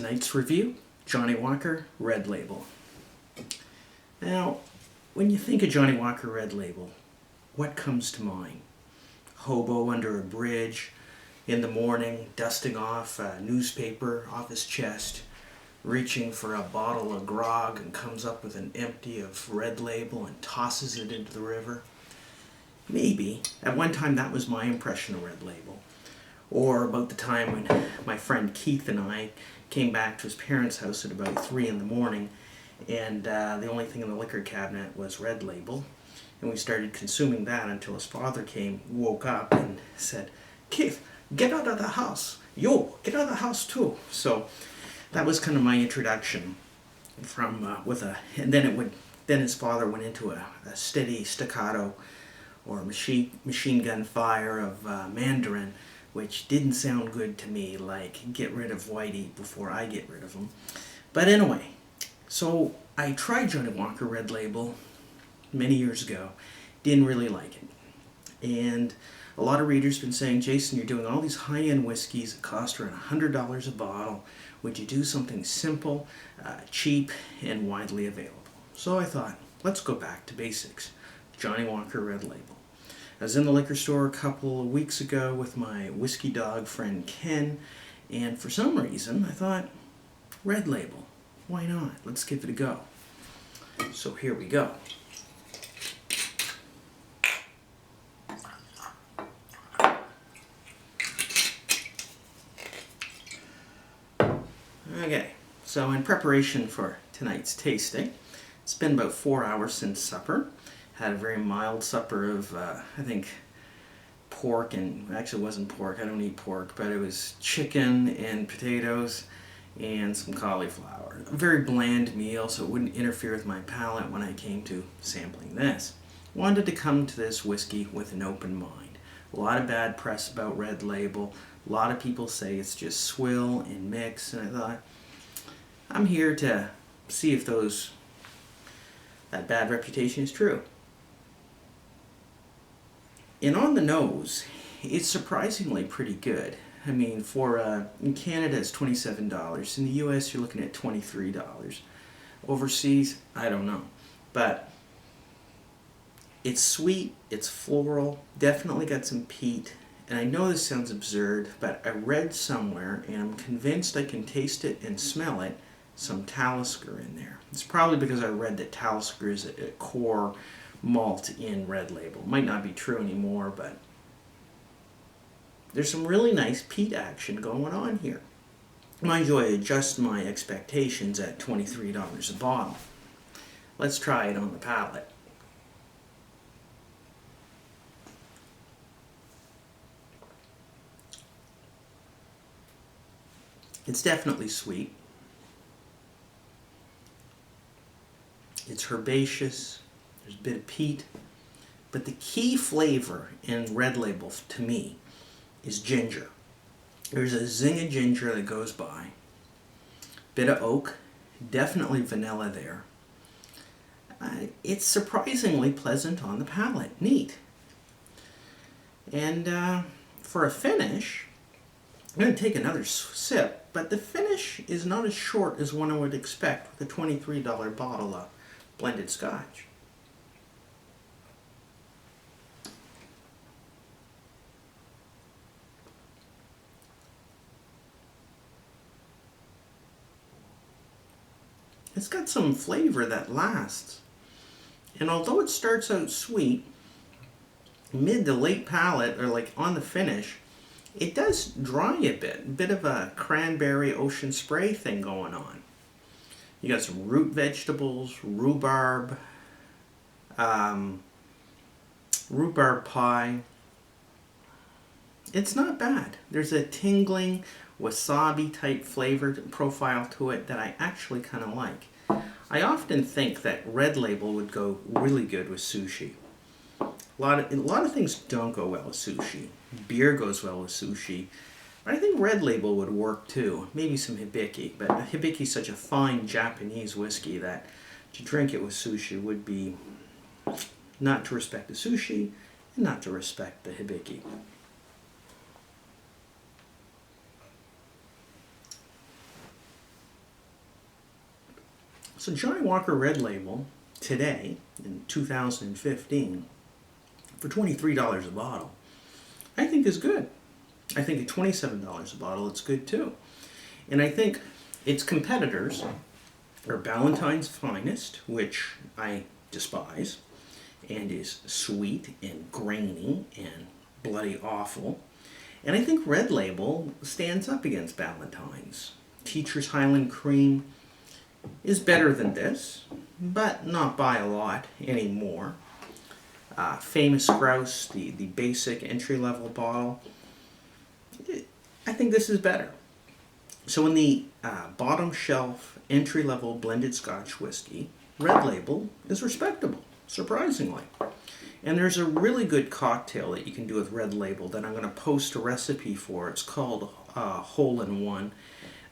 tonight's review, Johnnie Walker Red Label. Now, when you think of Johnnie Walker Red Label, what comes to mind? Hobo under a bridge, in the morning, dusting off a newspaper off his chest, reaching for a bottle of grog and comes up with an empty of Red Label and tosses it into the river. Maybe. At one time that was my impression of Red Label. Or about the time when my friend Keith and I came back to his parents' house at about 3 in the morning, and the only thing in the liquor cabinet was Red Label. And we started consuming that until his father woke up and said, "Keith, get out of the house. Yo, get out of the house too." So that was kind of my introduction from and then his father went into a steady staccato or machine gun fire of Mandarin, which didn't sound good to me, like get rid of Whitey before I get rid of him. But anyway, so I tried Johnnie Walker Red Label many years ago, didn't really like it. And a lot of readers have been saying, "Jason, you're doing all these high-end whiskeys that cost around $100 a bottle. Would you do something simple, cheap, and widely available?" So I thought, let's go back to basics. Johnnie Walker Red Label. I was in the liquor store a couple of weeks ago with my whiskey dog friend Ken, and for some reason I thought, Red Label, why not? Let's give it a go. So here we go. Okay, so in preparation for tonight's tasting, it's been about 4 hours since supper. Had a very mild supper of, I think, pork, and actually it wasn't pork, I don't eat pork, but it was chicken and potatoes and some cauliflower. A very bland meal, so it wouldn't interfere with my palate when I came to sampling this. Wanted to come to this whiskey with an open mind. A lot of bad press about Red Label. A lot of people say it's just swill and mix, and I thought, I'm here to see if that bad reputation is true. And on the nose, it's surprisingly pretty good. I mean, in Canada it's $27. In the US you're looking at $23. Overseas, I don't know. But it's sweet, it's floral, definitely got some peat. And I know this sounds absurd, but I read somewhere, and I'm convinced I can taste it and smell it, some Talisker in there. It's probably because I read that Talisker is a core malt in Red Label. Might not be true anymore, but there's some really nice peat action going on here. Mind you, I adjust my expectations at $23 a bottle. Let's try it on the palate. It's definitely sweet. It's herbaceous. There's a bit of peat. But the key flavor in Red Label to me is ginger. There's a zing of ginger that goes by. Bit of oak. Definitely vanilla there. It's surprisingly pleasant on the palate. Neat. And for a finish, I'm going to take another sip, but the finish is not as short as one I would expect with a $23 bottle of blended Scotch. It's got some flavor that lasts. And although it starts out sweet, mid to late palate, or like on the finish, it does dry a bit of a cranberry ocean spray thing going on. You got some root vegetables, rhubarb pie. It's not bad. There's a tingling wasabi type flavor profile to it that I actually kind of like. I often think that Red Label would go really good with sushi. A lot of things don't go well with sushi. Beer goes well with sushi. But I think Red Label would work too. Maybe some hibiki. But hibiki is such a fine Japanese whiskey that to drink it with sushi would be not to respect the sushi and not to respect the hibiki. So Johnnie Walker Red Label today, in 2015, for $23 a bottle, I think is good. I think at $27 a bottle, it's good too. And I think its competitors are Ballantine's Finest, which I despise, and is sweet and grainy and bloody awful. And I think Red Label stands up against Ballantine's. Teacher's Highland Cream is better than this, but not by a lot anymore. Famous Grouse, the basic entry-level bottle, I think this is better. So in the bottom shelf entry-level blended Scotch whiskey, Red Label is respectable, surprisingly. And there's a really good cocktail that you can do with Red Label that I'm going to post a recipe for. It's called Hole in One.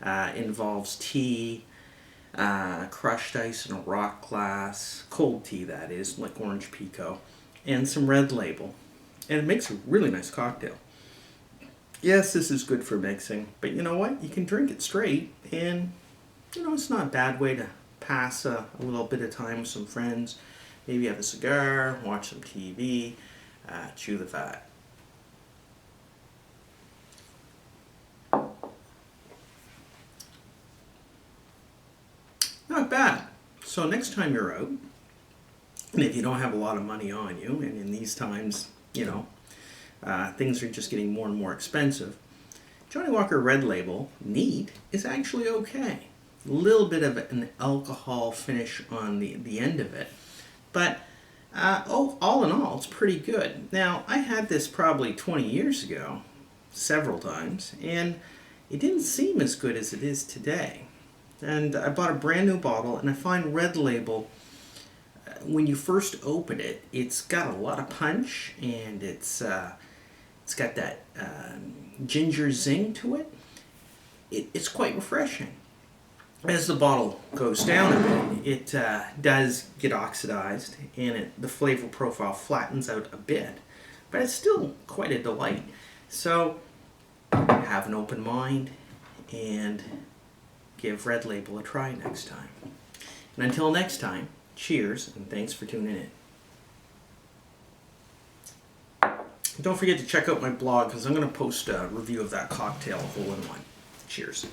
Involves tea, crushed ice in a rock glass, cold tea that is, like orange pekoe, and some Red Label. And it makes a really nice cocktail. Yes, this is good for mixing, but you know what? You can drink it straight, and you know, it's not a bad way to pass a little bit of time with some friends. Maybe have a cigar, watch some TV, chew the fat. Not bad. So next time you're out, and if you don't have a lot of money on you, and in these times, you know, things are just getting more and more expensive, Johnnie Walker Red Label, neat, is actually okay. A little bit of an alcohol finish on the end of it, but all in all, it's pretty good. Now, I had this probably 20 years ago, several times, and it didn't seem as good as it is today. And I bought a brand new bottle, and I find Red Label, when you first open it, it's got a lot of punch, and it's got that ginger zing to it. It's quite refreshing. As the bottle goes down a bit, it does get oxidized, and the flavor profile flattens out a bit, but it's still quite a delight. So have an open mind and give Red Label a try next time. And until next time, cheers, and thanks for tuning in. Don't forget to check out my blog, because I'm going to post a review of that cocktail, Hole in One. Cheers.